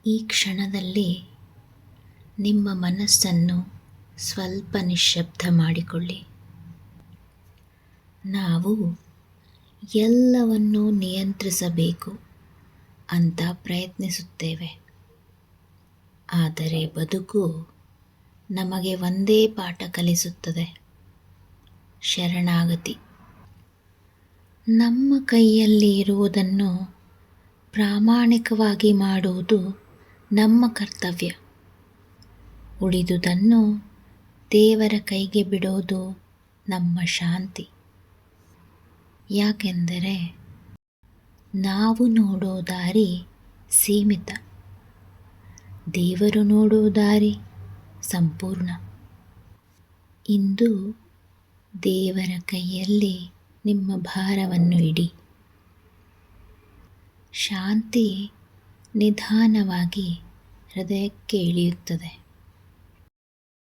ಈ ಕ್ಷಣದಲ್ಲಿ ನಿಮ್ಮ ಮನಸ್ಸನ್ನು ಸ್ವಲ್ಪ ನಿಶ್ಶಬ್ದ ಮಾಡಿಕೊಳ್ಳಿ. ನಾವು ಎಲ್ಲವನ್ನೂ ನಿಯಂತ್ರಿಸಬೇಕು ಅಂತ ಪ್ರಯತ್ನಿಸುತ್ತೇವೆ. ಆದರೆ ಬದುಕು ನಮಗೆ ಒಂದೇ ಪಾಠ ಕಲಿಸುತ್ತದೆ: ಶರಣಾಗತಿ. ನಮ್ಮ ಕೈಯಲ್ಲಿ ಇರುವುದನ್ನು ಪ್ರಾಮಾಣಿಕವಾಗಿ ಮಾಡುವುದು ನಮ್ಮ ಕರ್ತವ್ಯ. ಉಳಿದುದನ್ನು ದೇವರ ಕೈಗೆ ಬಿಡೋದು ನಮ್ಮ ಶಾಂತಿ. ಯಾಕೆಂದರೆ ನಾವು ನೋಡೋ ದಾರಿ ಸೀಮಿತ, ದೇವರು ನೋಡೋ ದಾರಿ ಸಂಪೂರ್ಣ. ಇಂದು ದೇವರ ಕೈಯಲ್ಲಿ ನಿಮ್ಮ ಭಾರವನ್ನು ಇಡಿ. ಶಾಂತಿ ನಿಧಾನವಾಗಿ ಹೃದಯಕ್ಕೆ ಇಳಿಯುತ್ತದೆ.